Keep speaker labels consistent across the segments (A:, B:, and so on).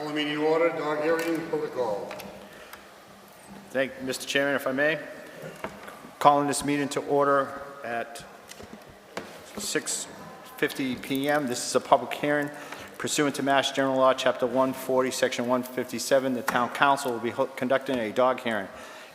A: Call the meeting to order. Dog hearing protocol.
B: Thank you, Mr. Chairman, if I may. Calling this meeting to order at 6:50 p.m. This is a public hearing pursuant to Mass General Law, Chapter 140, Section 157. The Town Council will be conducting a dog hearing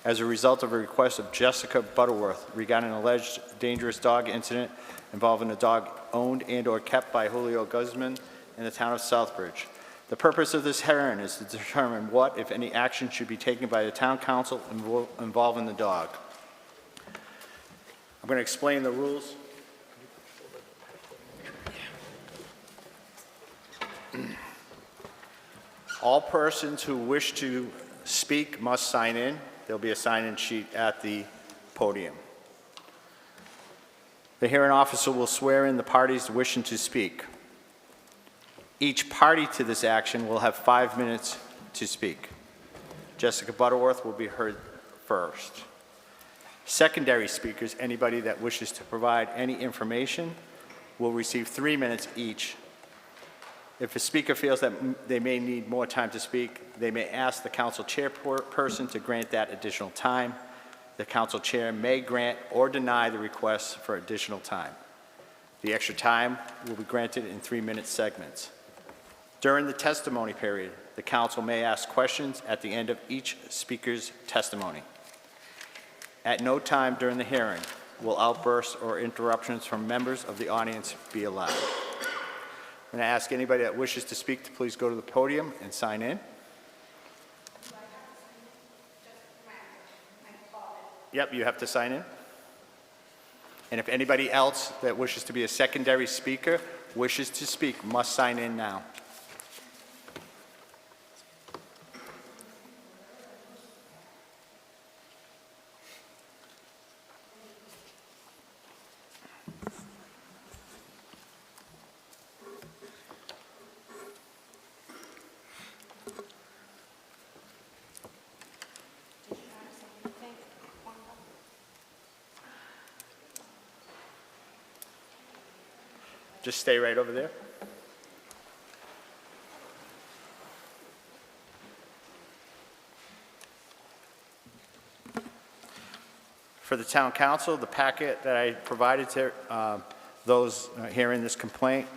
B: as a result of a request of Jessica Butterworth regarding an alleged dangerous dog incident involving a dog owned and/or kept by Julio Guzman in the town of Southbridge. The purpose of this hearing is to determine what, if any, action should be taken by the Town Council involving the dog. I'm going to explain the rules. All persons who wish to speak must sign in. There'll be a sign-in sheet at the podium. The hearing officer will swear in the parties wishing to speak. Each party to this action will have 5 minutes to speak. Jessica Butterworth will be heard first. Secondary speakers, anybody that wishes to provide any information, will receive 3 minutes each. If a speaker feels that they may need more time to speak, they may ask the council chairperson to grant that additional time. The council chair may grant or deny the request for additional time. The extra time will be granted in 3-minute segments. During the testimony period, the council may ask questions at the end of each speaker's testimony. At no time during the hearing will outbursts or interruptions from members of the audience be allowed. I'm going to ask anybody that wishes to speak to please go to the podium and sign in. Yep, you have to sign in. And if anybody else that wishes to be a secondary speaker wishes to speak, must sign in now. Just stay right over there. For the Town Council, the packet that I provided to those hearing this complaint,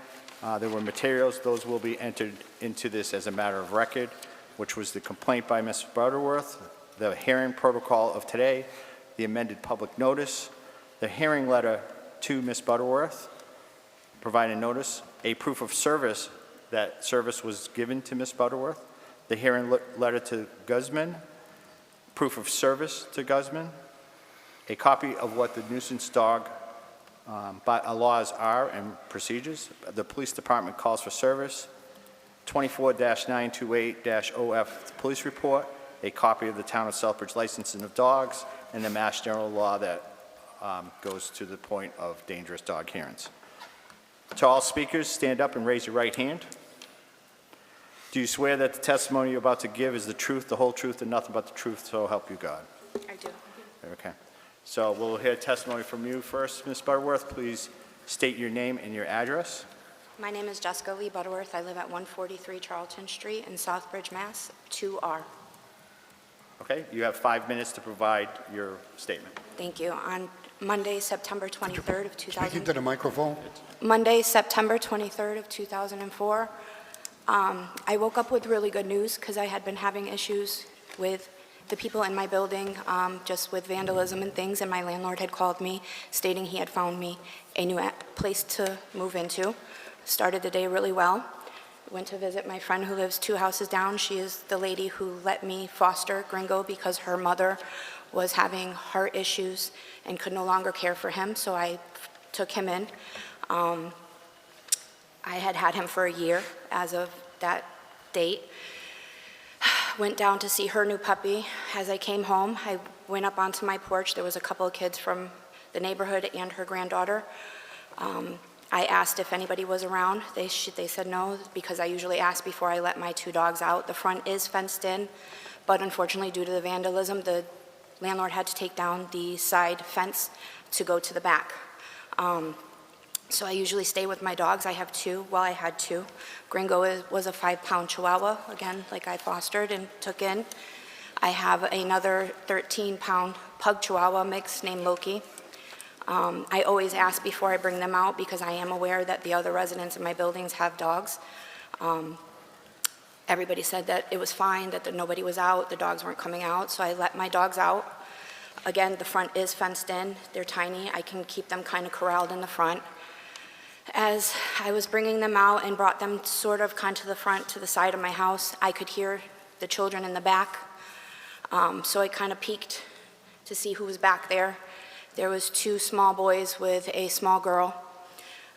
B: there were materials. Those will be entered into this as a matter of record, which was the complaint by Ms. Butterworth, the hearing protocol of today, the amended public notice, the hearing letter to Ms. Butterworth, providing notice, a proof of service that service was given to Ms. Butterworth, the hearing letter to Guzman, proof of service to Guzman, a copy of what the nuisance dog laws are and procedures, the police department calls for service, 24-928-OF police report, a copy of the town of Southbridge licensing of dogs, and the Mass General Law that goes to the point of dangerous dog hearings. To all speakers, stand up and raise your right hand. Do you swear that the testimony you're about to give is the truth, the whole truth, and nothing but the truth, so help you God?
C: I do.
B: Okay. So we'll hear testimony from you first. Ms. Butterworth, please state your name and your address.
C: My name is Jessica Lee Butterworth. I live at 143 Charlton Street in Southbridge, Mass. 2R.
B: Okay, you have 5 minutes to provide your statement.
C: Thank you. On Monday, September 23rd of
A: Speak into the microphone.
C: Monday, September 23rd of 2004, I woke up with really good news because I had been having issues with the people in my building, just with vandalism and things, and my landlord had called me stating he had found me a new place to move into. Started the day really well. Went to visit my friend who lives 2 houses down. She is the lady who let me foster Gringo because her mother was having heart issues and could no longer care for him, so I took him in. I had him for a year as of that date. Went down to see her new puppy. As I came home, I went up onto my porch. There was a couple of kids from the neighborhood and her granddaughter. I asked if anybody was around. They said no, because I usually ask before I let my 2 dogs out. The front is fenced in, but unfortunately, due to the vandalism, the landlord had to take down the side fence to go to the back. So I usually stay with my dogs. I have two. Well, I had two. Gringo was a 5-pound Chihuahua, again, like I fostered and took in. I have another 13-pound Pug Chihuahua mix named Loki. I always ask before I bring them out because I am aware that the other residents in my buildings have dogs. Everybody said that it was fine, that nobody was out, the dogs weren't coming out, so I let my dogs out. Again, the front is fenced in. They're tiny. I can keep them kind of corralled in the front. As I was bringing them out and brought them sort of kind of to the front, to the side of my house, I could hear the children in the back. So I kind of peeked to see who was back there. There was 2 small boys with a small girl.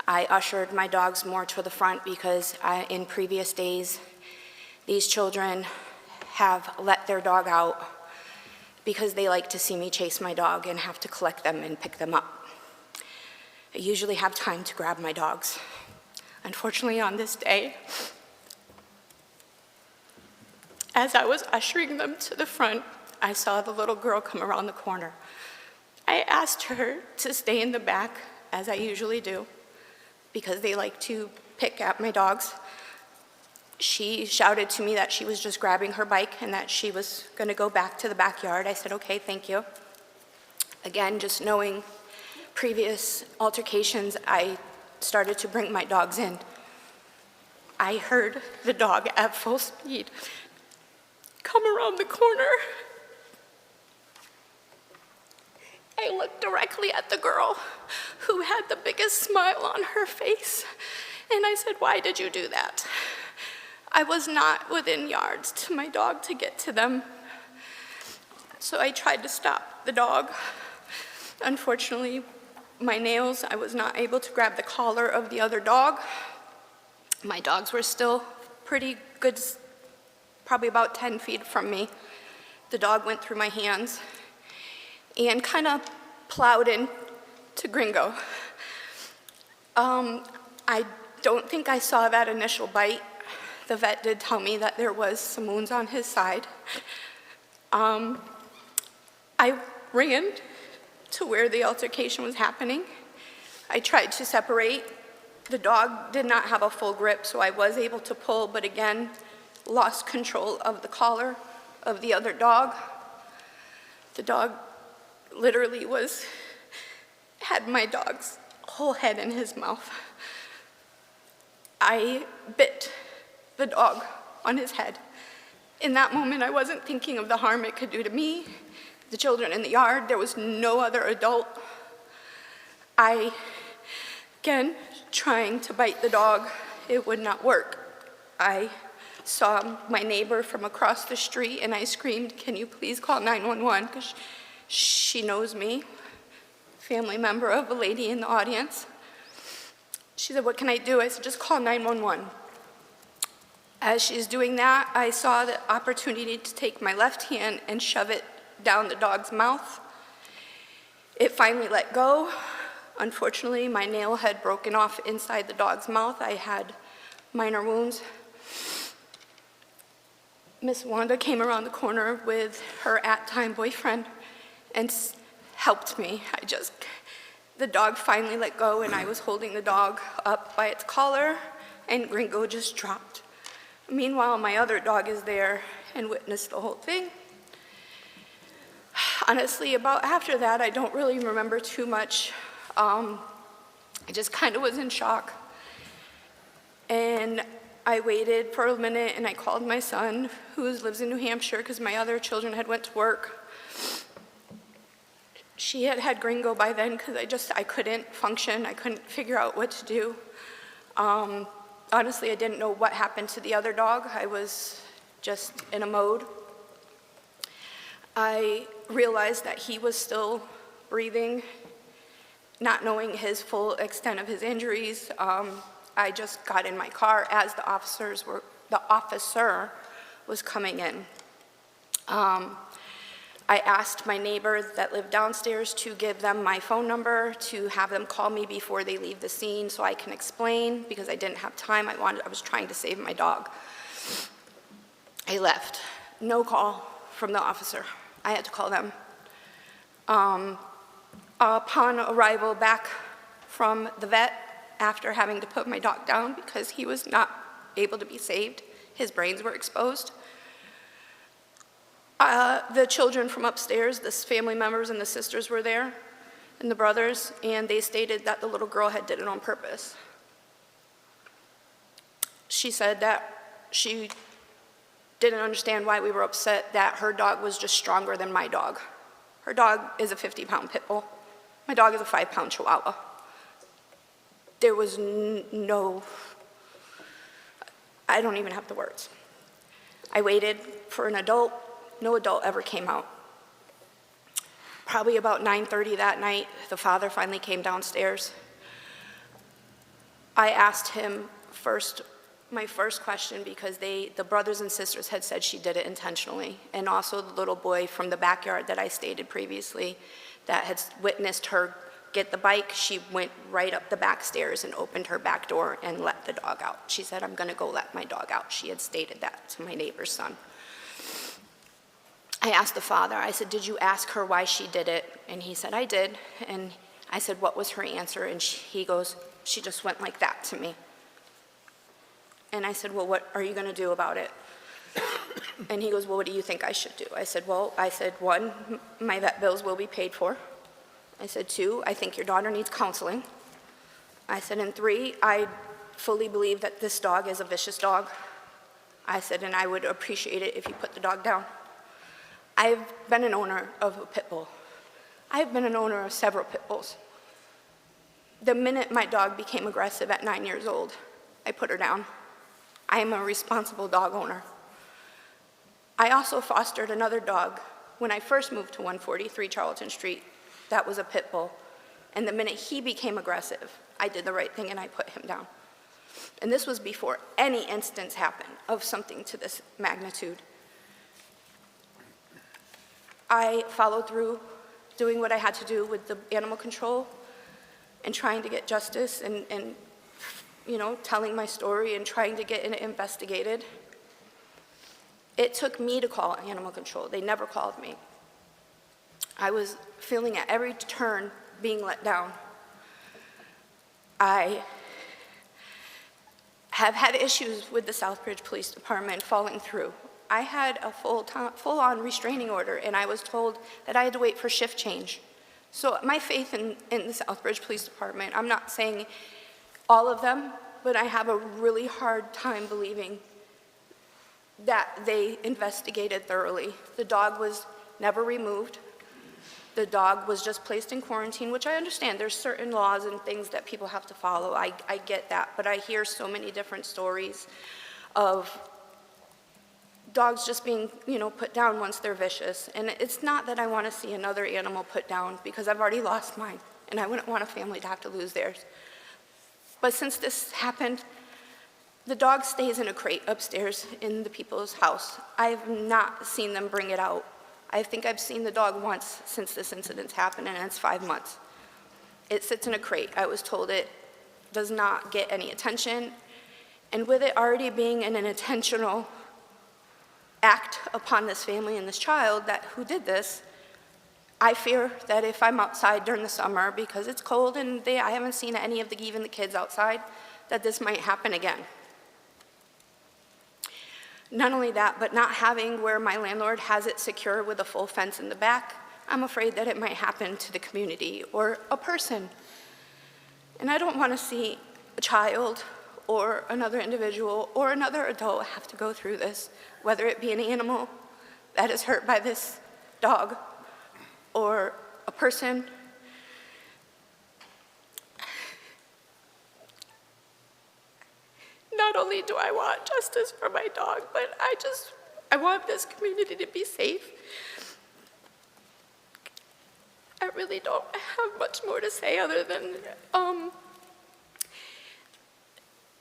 C: I ushered my dogs more to the front because in previous days, these children have let their dog out because they like to see me chase my dog and have to collect them and pick them up. I usually have time to grab my dogs. Unfortunately, on this day, as I was ushering them to the front, I saw the little girl come around the corner. I asked her to stay in the back, as I usually do, because they like to pick at my dogs. She shouted to me that she was just grabbing her bike and that she was going to go back to the backyard. I said, okay, thank you. Again, just knowing previous altercations, I started to bring my dogs in. I heard the dog at full speed come around the corner. I looked directly at the girl who had the biggest smile on her face, and I said, why did you do that? I was not within yards to my dog to get to them. So I tried to stop the dog. Unfortunately, my nails, I was not able to grab the collar of the other dog. My dogs were still pretty good, probably about 10 feet from me. The dog went through my hands and kind of plowed in to Gringo. I don't think I saw that initial bite. The vet did tell me that there was some wounds on his side. I ran to where the altercation was happening. I tried to separate. The dog did not have a full grip, so I was able to pull, but again, lost control of the collar of the other dog. The dog literally had my dog's whole head in his mouth. I bit the dog on his head. In that moment, I wasn't thinking of the harm it could do to me, the children in the yard. There was no other adult. Again, trying to bite the dog, it would not work. I saw my neighbor from across the street and I screamed, can you please call 911? Because she knows me, family member of a lady in the audience. She said, what can I do? I said, just call 911. As she's doing that, I saw the opportunity to take my left hand and shove it down the dog's mouth. It finally let go. Unfortunately, my nail had broken off inside the dog's mouth. I had minor wounds. Miss Wanda came around the corner with her at-time boyfriend and helped me. The dog finally let go and I was holding the dog up by its collar and Gringo just dropped. Meanwhile, my other dog is there and witnessed the whole thing. Honestly, about after that, I don't really remember too much. I just kind of was in shock. And I waited for a minute and I called my son, who lives in New Hampshire, because my other children had went to work. She had had Gringo by then because I couldn't function. I couldn't figure out what to do. Honestly, I didn't know what happened to the other dog. I was just in a mode. I realized that he was still breathing, not knowing his full extent of his injuries. I just got in my car as the officer was coming in. I asked my neighbor that lived downstairs to give them my phone number to have them call me before they leave the scene so I can explain, because I didn't have time. I was trying to save my dog. I left. No call from the officer. I had to call them. Upon arrival back from the vet, after having to put my dog down because he was not able to be saved. His brains were exposed. The children from upstairs, the family members and the sisters were there, and the brothers, and they stated that the little girl had did it on purpose. She said that she didn't understand why we were upset, that her dog was just stronger than my dog. Her dog is a 50-pound pit bull. My dog is a 5-pound Chihuahua. There was no, I don't even have the words. I waited for an adult. No adult ever came out. Probably about 9:30 that night, the father finally came downstairs. I asked him my first question, because the brothers and sisters had said she did it intentionally, and also the little boy from the backyard that I stated previously that had witnessed her get the bike. She went right up the back stairs and opened her back door and let the dog out. She said, "I'm gonna go let my dog out." She had stated that to my neighbor's son. I asked the father, I said, "Did you ask her why she did it?" And he said, "I did." And I said, "What was her answer?" And he goes, "She just went like that to me." And I said, "Well, what are you gonna do about it?" And he goes, "Well, what do you think I should do?" I said, "One, my vet bills will be paid for." I said, "Two, I think your daughter needs counseling." I said, "And three, I fully believe that this dog is a vicious dog." I said, "And I would appreciate it if you put the dog down." I've been an owner of a pit bull. I've been an owner of several pit bulls. The minute my dog became aggressive at 9 years old, I put her down. I am a responsible dog owner. I also fostered another dog when I first moved to 143 Charlton Street. That was a pit bull. And the minute he became aggressive, I did the right thing and I put him down. And this was before any instance happened of something to this magnitude. I followed through doing what I had to do with the animal control and trying to get justice and telling my story and trying to get it investigated. It took me to call animal control. They never called me. I was feeling at every turn being let down. I have had issues with the Southbridge Police Department falling through. I had a full-on restraining order, and I was told that I had to wait for shift change. So my faith in the Southbridge Police Department, I'm not saying all of them, but I have a really hard time believing that they investigated thoroughly. The dog was never removed. The dog was just placed in quarantine, which I understand. There's certain laws and things that people have to follow. I get that, but I hear so many different stories of dogs just being, put down once they're vicious. And it's not that I want to see another animal put down, because I've already lost mine, and I wouldn't want a family to have to lose theirs. But since this happened, the dog stays in a crate upstairs in the people's house. I've not seen them bring it out. I think I've seen the dog once since this incident's happened, and it's 5 months. It sits in a crate. I was told it does not get any attention, and with it already being an intentional act upon this family and this child who did this, I fear that if I'm outside during the summer because it's cold and I haven't seen any of even the kids outside, that this might happen again. Not only that, but not having where my landlord has it secure with a full fence in the back, I'm afraid that it might happen to the community or a person. And I don't want to see a child or another individual or another adult have to go through this, whether it be an animal that is hurt by this dog or a person. Not only do I want justice for my dog, but I want this community to be safe. I really don't have much more to say other than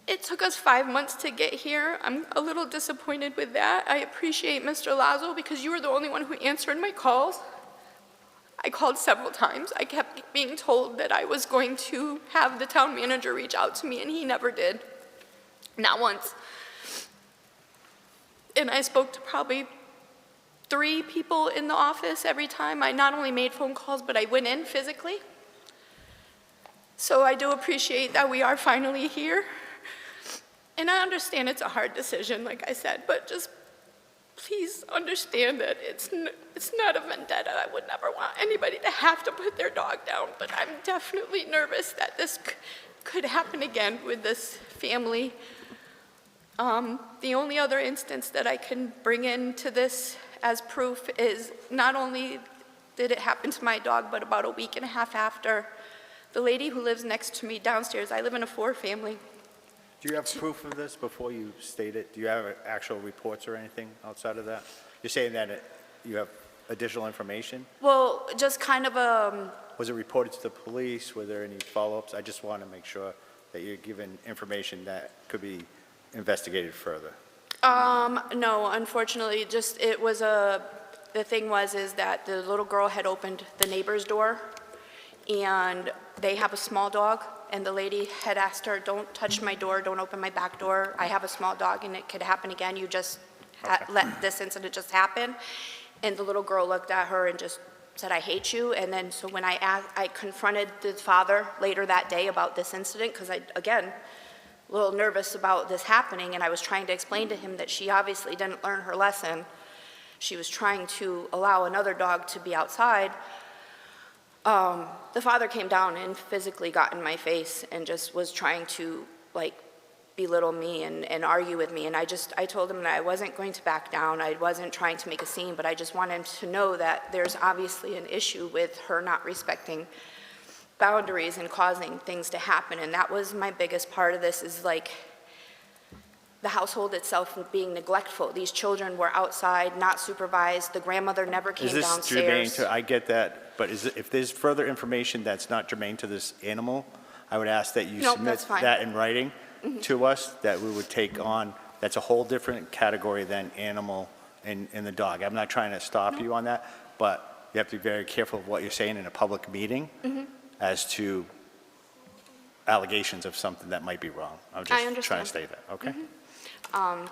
C: it took us 5 months to get here. I'm a little disappointed with that. I appreciate Mr. Lazo because you were the only one who answered my calls. I called several times. I kept being told that I was going to have the town manager reach out to me, and he never did. Not once. And I spoke to probably 3 people in the office every time. I not only made phone calls, but I went in physically.
D: So I do appreciate that we are finally here. And I understand it's a hard decision, like I said, but just please understand that it's not a vendetta. I would never want anybody to have to put their dog down, but I'm definitely nervous that this could happen again with this family. The only other instance that I can bring into this as proof is not only did it happen to my dog, but about a week and a half after, the lady who lives next to me downstairs, I live in a 4-family.
B: Do you have proof of this before you state it? Do you have actual reports or anything outside of that? You're saying that you have additional information?
D: Well, just kind of
B: Was it reported to the police? Were there any follow-ups? I just want to make sure that you're given information that could be investigated further.
D: no, unfortunately, just it was the thing is that the little girl had opened the neighbor's door, and they have a small dog, and the lady had asked her, don't touch my door, don't open my back door. I have a small dog, and it could happen again. You just let this incident just happen. And the little girl looked at her and just said, I hate you. And then, so when I confronted the father later that day about this incident, because again, a little nervous about this happening, and I was trying to explain to him that she obviously didn't learn her lesson. She was trying to allow another dog to be outside. The father came down and physically got in my face and just was trying to, like, belittle me and argue with me. And I told him that I wasn't going to back down. I wasn't trying to make a scene, but I just wanted him to know that there's obviously an issue with her not respecting boundaries and causing things to happen. And that was my biggest part of this, is like the household itself being neglectful. These children were outside, not supervised. The grandmother never came
B: Is this
D: downstairs.
B: germane to, I get that, but if there's further information that's not germane to this animal, I would ask that you
D: Nope,
B: submit
D: that's fine.
B: that in writing to us, that we would take on. That's a whole different category than animal and the dog. I'm not trying to stop you on that, but you have to be very careful of what you're saying in a public meeting as to allegations of something that might be wrong. I'm just trying
D: understand.
B: to state that, okay?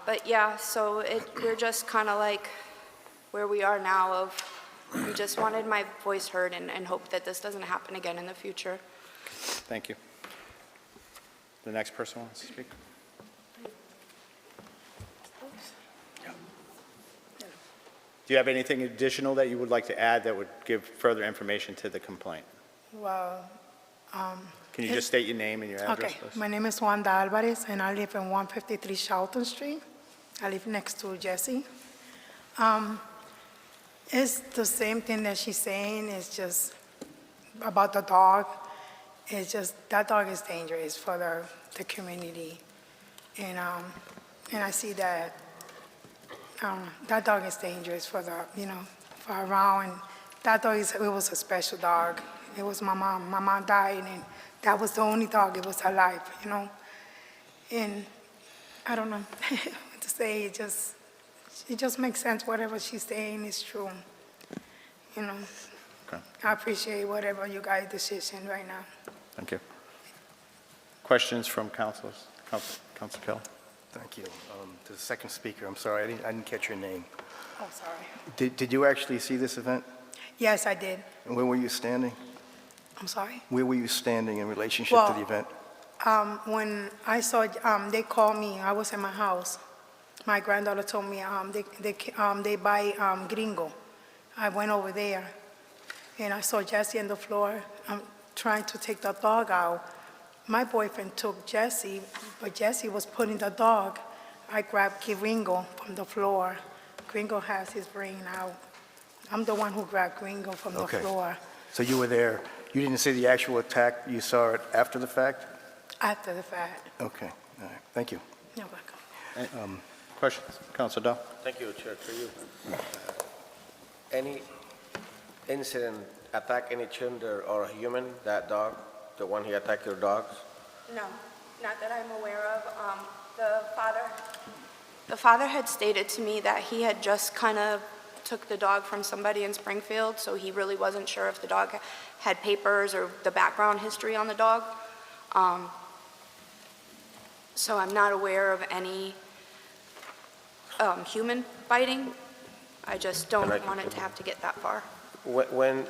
D: But yeah, so we're just kind of like where we are now of, I just wanted my voice heard and hope that this doesn't happen again in the future.
B: Thank you. The next person wants to speak? Do you have anything additional that you would like to add that would give further information to the complaint?
E: Well,
B: Can you just state your name and your address,
E: okay,
B: please?
E: my name is Wanda Alvarez, and I live in 153 Charlton Street. I live next to Jesse. It's the same thing that she's saying. It's just about the dog. It's just, that dog is dangerous for the community. And I see that that dog is dangerous for for around. And that dog it was a special dog. It was my mom. My mom died, and that was the only dog. It was alive, And I don't know what to say. It just makes sense. Whatever she's saying is true.
B: Okay,
E: I appreciate whatever you guys' decision right now.
B: thank you. Questions from councilors? Council Kell?
F: Thank you. To the second speaker, I'm sorry, I didn't catch your name.
E: Oh, sorry.
F: Did you actually see this event?
E: Yes, I did.
F: And where were you standing?
E: I'm sorry.
F: Where were you standing in relationship to the
E: Well,
F: event?
E: When I saw, they called me, I was in my house. My granddaughter told me they buy gringo. I went over there, and I saw Jesse on the floor. I'm trying to take the dog out. My boyfriend took Jesse, but Jesse was putting the dog. I grabbed Gringo from the floor. Gringo has his brain out. I'm the one who grabbed Gringo from the
F: Okay.
E: floor
F: So you were there, you didn't see the actual attack, you saw it after the fact?
E: after the fact.
F: Okay, all right, thank you.
E: You're welcome.
B: Questions? Council Dow?
G: Thank you, Chair, through you. Any incident attack any children or a human, that dog, the one he attacked your dogs?
D: No, not that I'm aware of. The father had stated to me that he had just kind of took the dog from somebody in Springfield, so he really wasn't sure if the dog had papers or the background history on the dog. So I'm not aware of any human biting. I just don't
G: And I-
D: want it to have to get that far.
G: When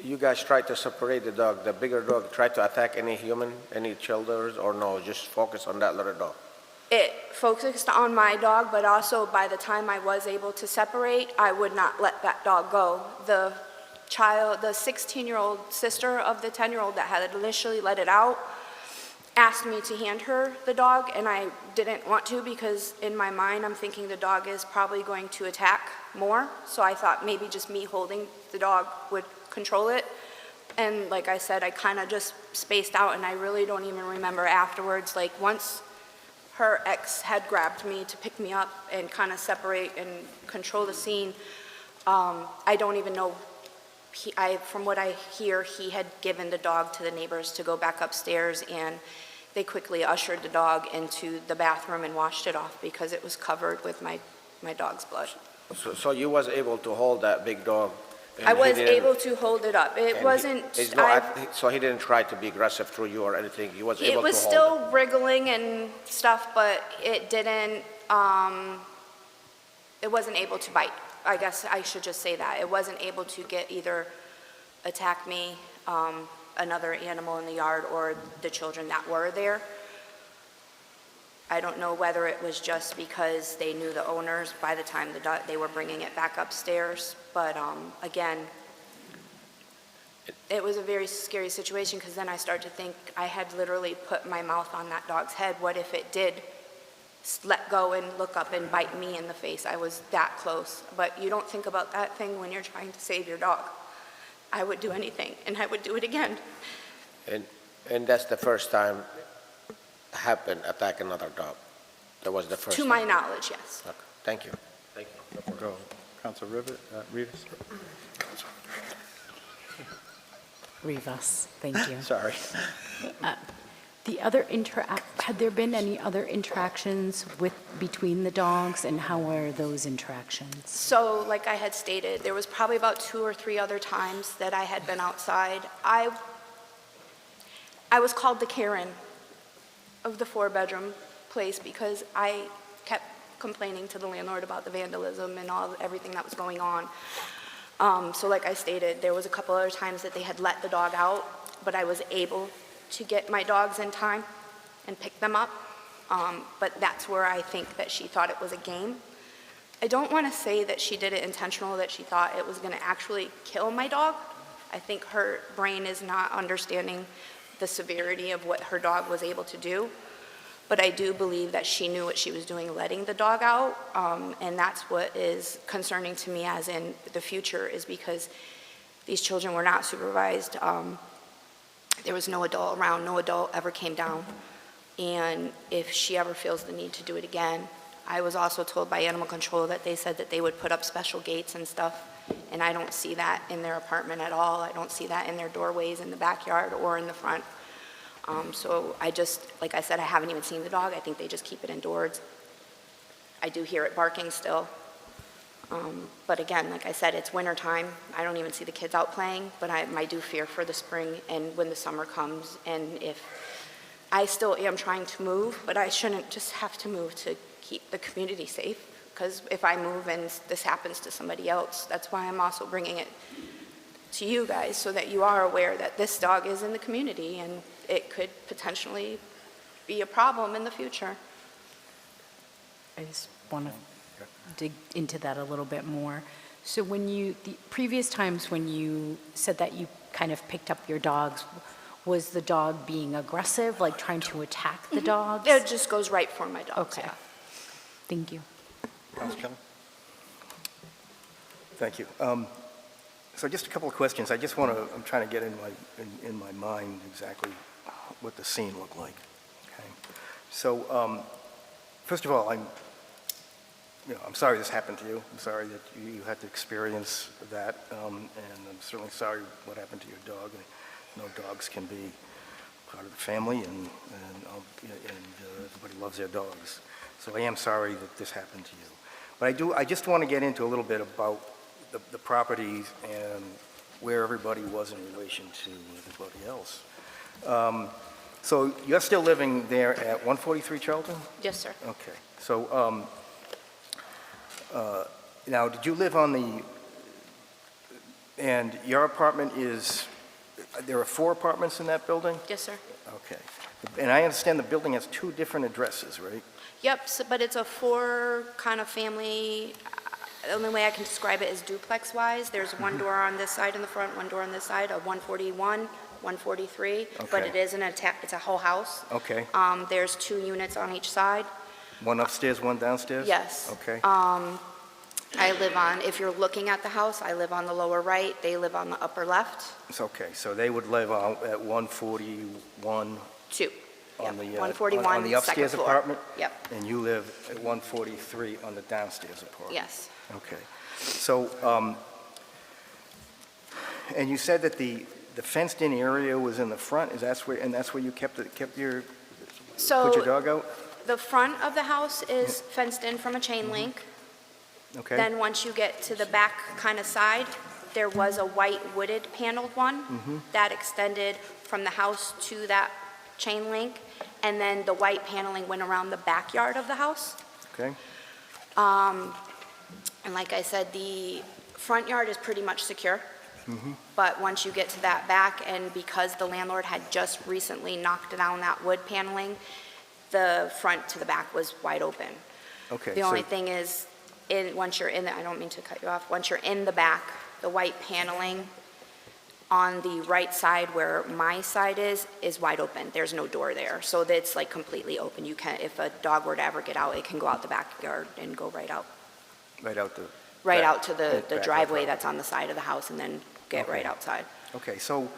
G: you guys tried to separate the dog, the bigger dog tried to attack any human, any children, or no, just focus on that little dog?
D: It focused on my dog, but also by the time I was able to separate, I would not let that dog go. The 16-year-old sister of the 10-year-old that had initially let it out asked me to hand her the dog, and I didn't want to because in my mind I'm thinking the dog is probably going to attack more. So I thought maybe just me holding the dog would control it. And like I said, I kind of just spaced out, and I really don't even remember afterwards. Like once her ex had grabbed me to pick me up and kind of separate and control the scene, I don't even know. From what I hear, he had given the dog to the neighbors to go back upstairs, and they quickly ushered the dog into the bathroom and washed it off because it was covered with my dog's blood.
G: So you was able to hold that big dog? and
D: I
G: he
D: was
G: didn't-
D: able to hold it up. It
G: and
D: wasn't,
G: it's not- So he didn't try to be aggressive through you or anything? He was able to
D: it
G: hold
D: was
G: it?
D: still wriggling and stuff, but it didn't, it wasn't able to bite. I guess I should just say that. It wasn't able to either attack me, another animal in the yard, or the children that were there. I don't know whether it was just because they knew the owners by the time they were bringing it back upstairs. But again, it was a very scary situation because then I started to think I had literally put my mouth on that dog's head. What if it did let go and look up and bite me in the face? I was that close. But you don't think about that thing when you're trying to save your dog. I would do anything, and I would do it again.
G: And that's the first time happened, attack another dog? That was the first
D: To
G: time?
D: my knowledge, yes.
G: Okay, thank you. Thank you.
B: Go. Council Rivas?
H: Rivas, thank you.
B: Sorry.
H: Had there been any other interactions between the dogs, and how were those interactions?
D: So, like I had stated, there was probably about 2 or 3 other times that I had been outside. I was called the Karen of the 4-bedroom place because I kept complaining to the landlord about the vandalism and everything that was going on. So like I stated, there was a couple other times that they had let the dog out, but I was able to get my dogs in time and pick them up. But that's where I think that she thought it was a game. I don't want to say that she did it intentional, that she thought it was going to actually kill my dog. I think her brain is not understanding the severity of what her dog was able to do. But I do believe that she knew what she was doing letting the dog out, and that's what is concerning to me as in the future, is because these children were not supervised. There was no adult around, no adult ever came down. And if she ever feels the need to do it again, I was also told by animal control that they said that they would put up special gates and stuff, and I don't see that in their apartment at all. I don't see that in their doorways in the backyard or in the front. So I just, like I said, I haven't even seen the dog. I think they just keep it indoors. I do hear it barking still. But again, like I said, it's winter time. I don't even see the kids out playing, but I do fear for the spring and when the summer comes. And if I still am trying to move, but I shouldn't just have to move to keep the community safe. Because if I move and this happens to somebody else, that's why I'm also bringing it to you guys so that you are aware that this dog is in the community and it could potentially be a problem in the future.
H: I just want to dig into that a little bit more. So the previous times when you said that you kind of picked up your dogs, was the dog being aggressive, like trying to attack the dogs?
D: It just goes right for my dogs,
H: Okay.
D: yeah.
H: Thank you.
B: Council Kelly?
F: Thank you. So just a couple of questions. I'm trying to get in my mind exactly what the scene looked like. Okay. So, first of all, I'm sorry this happened to you. I'm sorry that you had to experience that, and I'm certainly sorry what happened to your dog. No dogs can be part of the family, and everybody loves their dogs. So I am sorry that this happened to you. But I just want to get into a little bit about the properties and where everybody was in relation to everybody else. So you're still living there at 143 Charlton?
D: Yes, sir.
F: Okay. So now, did you live on And your apartment is, there are 4 apartments in that building?
D: Yes, sir.
F: Okay. And I understand the building has 2 different addresses, right?
D: Yep, but it's a 4 kind of family, the only way I can describe it is duplex-wise. There's one door on this side in the front, one door on this side, a 141, 143, but
F: Okay.
D: it is it's a whole house.
F: Okay.
D: There's 2 units on each side.
F: One upstairs, one downstairs?
D: Yes.
F: Okay.
D: I live on, if you're looking at the house, I live on the lower right, they live on the upper left.
F: It's okay, so they would live at 141
D: 2.
F: on the,
D: 141,
F: on the upstairs
D: second floor.
F: apartment?
D: Yep,
F: And you live at 143 on the downstairs apartment?
D: yes.
F: Okay. So, and you said that the fenced-in area was in the front, that's where you kept your, put your
D: So
F: dog out?
D: the front of the house is fenced in from a chain link.
F: Okay?
D: Then once you get to the back kind of side, there was a white wooded paneled one that extended from the house to that chain link, and then the white paneling went around the backyard of the house.
F: Okay?
D: And like I said, the front yard is pretty much secure. But once you get to that back, and because the landlord had just recently knocked down that wood paneling, the front to the back was wide open.
F: Okay.
D: The
F: so-
D: only thing is, once you're in, I don't mean to cut you off, once you're in the back, the white paneling on the right side where my side is wide open. There's no door there, so it's like completely open. You can, if a dog were to ever get out, it can go out the backyard and go right out.
F: Right out the...
D: Right
F: back-
D: out to the
F: back of the
D: driveway
F: property.
D: that's on the side of the house and then get
F: Okay.
D: right outside.
F: Okay, so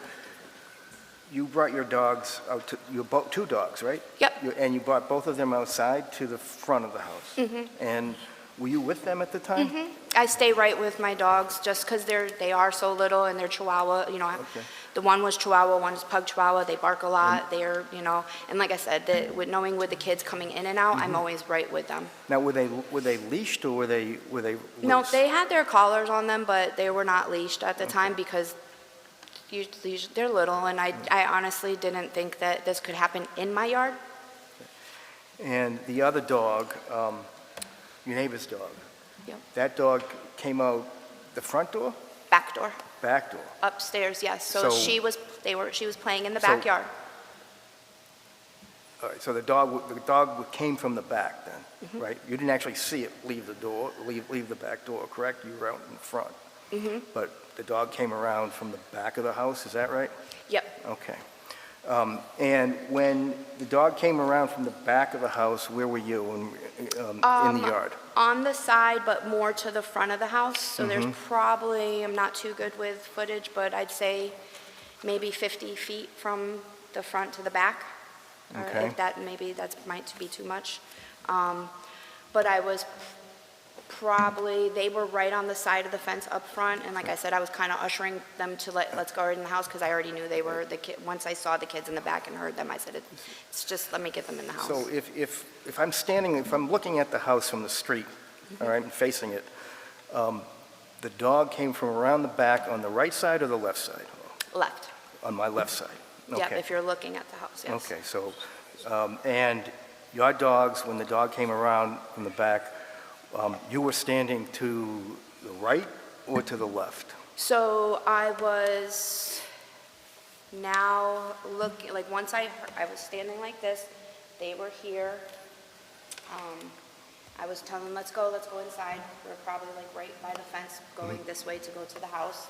F: you brought your dogs out to, you bought 2 dogs, right?
D: Yep.
F: And you brought both of them outside to the front of the house? And were you with them at the time?
D: I stay right with my dogs just because they are so little and they're Chihuahua, you know.
F: Okay.
D: The one was Chihuahua, one is Pug Chihuahua. They bark a lot. They're, you know, and like I said, knowing with the kids coming in and out, I'm always right with them.
F: Now, were they leashed or were they loose?
D: No, they had their collars on them, but they were not leashed at the time because usually they're little, and I honestly didn't think that this could happen in my yard.
F: And the other dog, your neighbor's dog,
D: Yep.
F: that dog came out the front door,
D: Back door,
F: back door?
D: upstairs, yes. So
F: So-
D: she was playing in the
F: So-
D: backyard.
F: All right, so the dog came from the back then, right? You didn't actually see it leave the door, leave the back door, correct? You were out in front. But the dog came around from the back of the house, is that right?
D: Yep.
F: Okay. And when the dog came around from the back of the house, where were you in the yard?
D: On the side, but more to the front of the house. So there's probably, I'm not too good with footage, but I'd say maybe 50 feet from the front to the back. Or
F: Okay.
D: if that, maybe that might be too much. But I was probably, they were right on the side of the fence up front. And like I said, I was kind of ushering them to let's go in the house because I already knew they were the kid. Once I saw the kids in the back and heard them, I said, it's just, let me get them in the house.
F: So if I'm looking at the house from the street, all right, and facing it, the dog came from around the back on the right side or the left side?
D: Left.
F: On my left side?
D: Yep,
F: Okay.
D: if you're looking at the house, yes.
F: Okay, so, and your dogs, when the dog came around from the back, you were standing to the right or to the left?
D: So I was now looking, like once I was standing like this, they were here. I was telling them, let's go inside. We were probably like right by the fence going this way to go to the house.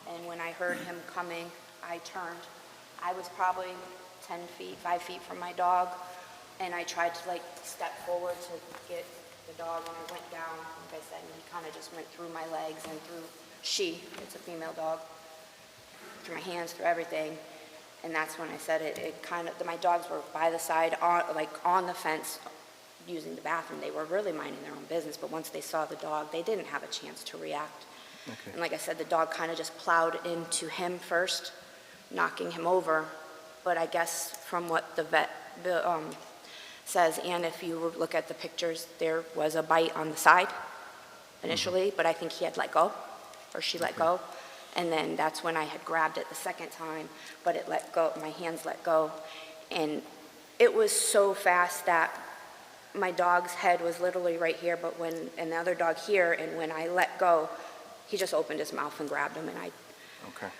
D: And when I heard him coming, I turned. I was probably 10 feet, 5 feet from my dog, and I tried to like step forward to get the dog, and I went down, like I said, and he kind of just went through my legs and through it's a female dog, through my hands, through everything. And that's when I said it kind of, my dogs were by the side, on the fence, using the bathroom. They were really minding their own business, but once they saw the dog, they didn't have a chance to react.
F: Okay.
D: And like I said, the dog kind of just plowed into him first, knocking him over. But I guess from what the vet says, and if you look at the pictures, there was a bite on the side initially, but I think he had let go, or she let go. And then that's when I had grabbed it the second time, but it let go, my hands let go. And it was so fast that my dog's head was literally right here, and the other dog here, and when I let go,
C: he just opened his mouth and grabbed him, and
F: Okay.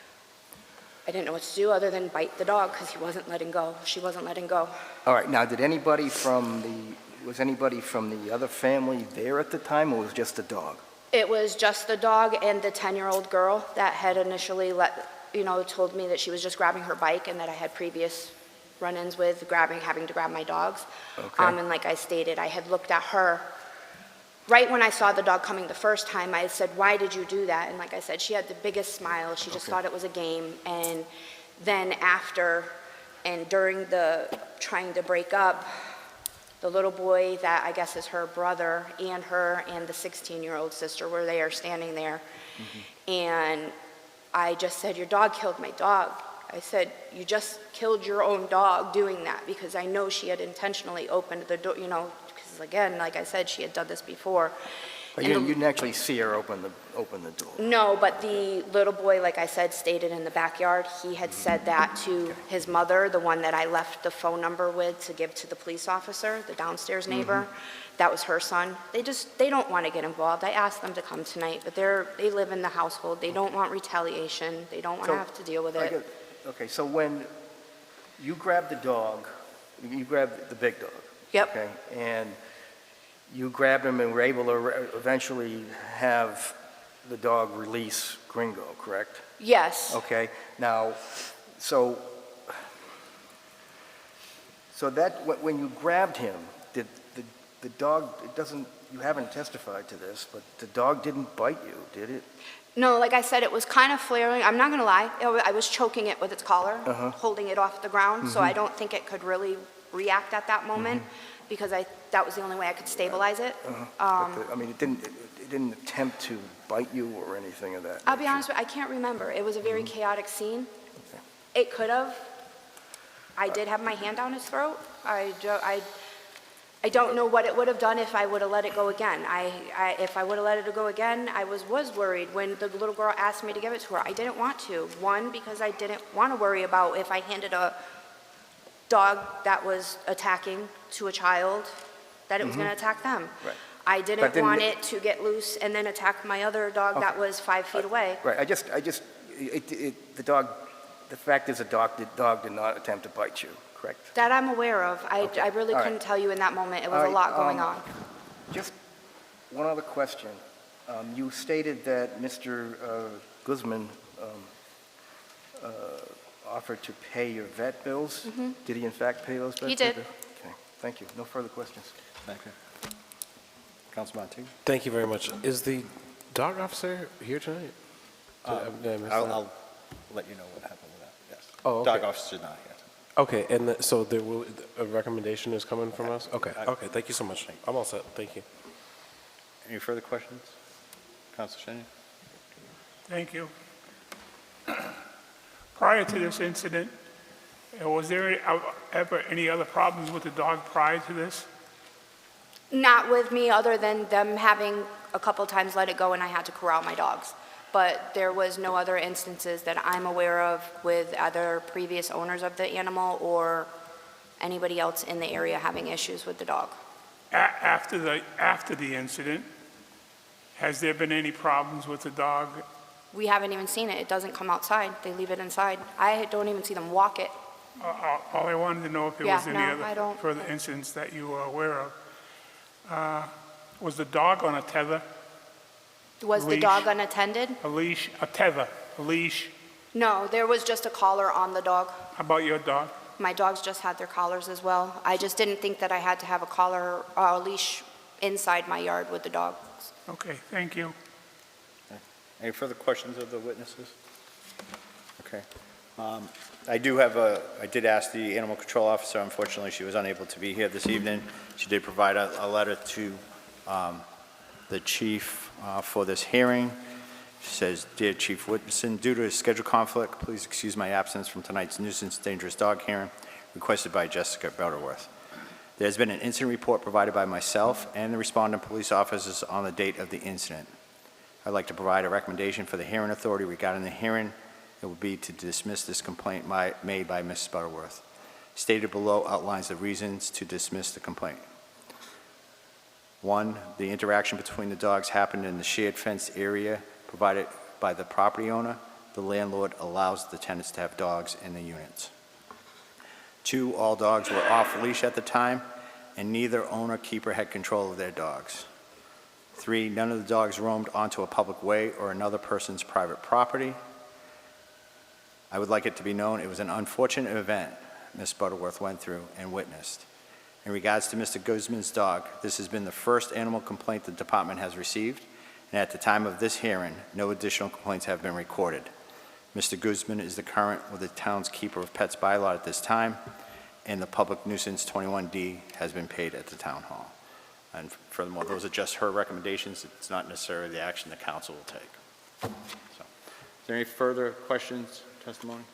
C: I didn't know what to do other than bite the dog because he wasn't letting go. She wasn't letting go.
F: All right, now, was anybody from the other family there at the time, or was it just the dog?
C: It was just the dog and the 10-year-old girl that had initially told me that she was just grabbing her bike and that I had previous run-ins with having to grab my dogs.
F: Okay.
C: And like I stated, I had looked at her. Right when I saw the dog coming the first time, I said, "Why did you do that?" And like I said, she had the biggest smile. She just thought it was a game. And then after and during the trying to break up, the little boy that I guess is her brother and her and the 16-year-old sister were there standing there. And I just said, "Your dog killed my dog." I said, "You just killed your own dog doing that," because I know she had intentionally opened the door, because again, like I said, she had done this before.
F: But
C: And
F: you
C: the-
F: didn't actually see her open the door?
C: No, but the little boy, like I said, stated in the backyard, he had said that to his mother, the one that I left the phone number with to give to the police officer, the downstairs neighbor. That was her son. They don't want to get involved. I asked them to come tonight, but they live in the household. They don't want retaliation. They don't want to
F: So,
C: have to deal with
F: I
C: it.
F: get- Okay, so when you grabbed the dog, you grabbed the big dog?
C: Yep.
F: Okay, and you grabbed him and were able to eventually have the dog release Gringo, correct?
C: Yes.
F: Okay, now, so that, when you grabbed him, did the dog, you haven't testified to this, but the dog didn't bite you, did it?
C: No, like I said, it was kind of flaring. I'm not going to lie. I was choking it with its collar, holding it off the ground, so I don't think it could really react at that moment because that was the only way I could stabilize it.
F: It didn't attempt to bite you or anything of that
C: I'll be
F: nature.
C: honest with you, I can't remember. It was a very chaotic scene. It could have. I did have my hand down his throat. I don't know what it would have done if I would have let it go again. If I would have let it go again, I was worried when the little girl asked me to give it to her. I didn't want to. One, because I didn't want to worry about if I handed a dog that was attacking to a child, that it was going to attack them.
F: Right.
C: I
F: But
C: didn't
F: didn't
C: want
F: it-
C: it to get loose and then attack my other dog that was 5 feet away.
F: Right, the fact is the dog did not attempt to bite you, correct?
C: That I'm aware of. I really
F: All right.
C: couldn't tell you in that moment. It was
F: All
C: a
F: right,
C: lot going on.
F: Just one other question. You stated that Mr. Guzman offered to pay your vet bills. Did he in fact pay those vet bills?
C: He did.
F: Okay, thank you. No further questions.
B: Thank you. Councilman Montague?
I: Thank you very much. Is the dog officer here tonight? Did I miss that?
B: I'll let you know what happened with that, yes.
I: Oh, okay.
B: Dog officer's not here.
I: Okay, and so a recommendation is coming from us? Okay, okay, thank you so much. I'm all set, thank you.
B: Any further questions? Council Shannon?
J: Thank you. Prior to this incident, was there ever any other problems with the dog prior to this?
C: Not with me, other than them having a couple times let it go and I had to corral my dogs. But there was no other instances that I'm aware of with other previous owners of the animal or anybody else in the area having issues with the dog.
J: After the incident, has there been any problems with the dog?
C: We haven't even seen it. It doesn't come outside. They leave it inside. I don't even see them walk it.
J: All I wanted to know if there
C: Yeah,
J: was any
C: no, I
J: other
C: don't-
J: further incidents that you were aware of. Was the dog on a tether,
C: Was the
J: Leash.
C: dog unattended?
J: a leash, a tether, a leash?
C: No, there was just a collar on the dog.
J: How about your dog?
C: My dogs just had their collars as well. I just didn't think that I had to have a collar, a leash inside my yard with the dogs.
J: Okay, thank you.
B: Any further questions of the witnesses? Okay. I did ask the animal control officer, unfortunately, she was unable to be here this evening. She did provide a letter to the chief for this hearing. She says, "Dear Chief Whitson, due to a schedule conflict, please excuse my absence from tonight's nuisance dangerous dog hearing requested by Jessica Butterworth. There has been an incident report provided by myself and the respondent police officers on the date of the incident. I'd like to provide a recommendation for the hearing authority regarding the hearing. It will be to dismiss this complaint made by Mrs. Butterworth. Stated below outlines the reasons to dismiss the complaint. 1, the interaction between the dogs happened in the shared fenced area provided by the property owner. The landlord allows the tenants to have dogs in the units. 2, all dogs were off leash at the time, and neither owner keeper had control of their dogs. 3, none of the dogs roamed onto a public way or another person's private property. I would like it to be known it was an unfortunate event Ms. Butterworth went through and witnessed. In regards to Mr. Guzman's dog, this has been the first animal complaint the department has received, and at the time of this hearing, no additional complaints have been recorded. Mr. Guzman is the current with the town's keeper of pets bylaw at this time, and the public nuisance 21D has been paid at the town hall. And furthermore, those are just her recommendations. It's not necessarily the action the council will take. So, is there any further questions, testimony?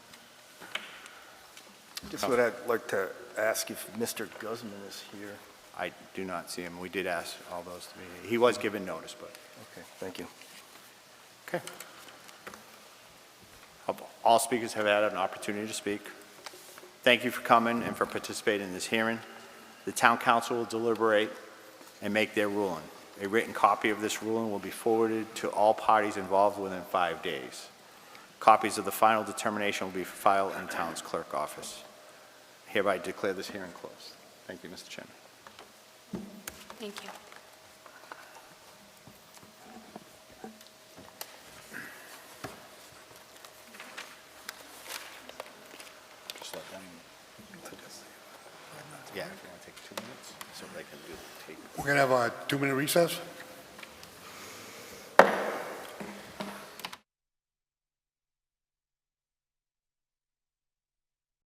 F: Just what I'd like to ask if Mr. Guzman is here.
B: I do not see him. We did ask all those to be. He was given notice, but.
F: Okay, thank you.
B: Okay. All speakers have had an opportunity to speak. Thank you for coming and for participating in this hearing. The town council will deliberate and make their ruling. A written copy of this ruling will be forwarded to all parties involved within 5 days. Copies of the final determination will be filed in the town's clerk office. Hereby declare this hearing closed. Thank you, Mr. Chairman.
C: Thank you.
B: Just let them. Yeah, if you want to take 2 minutes, so they can do take.
A: We're going to have a 2-minute recess.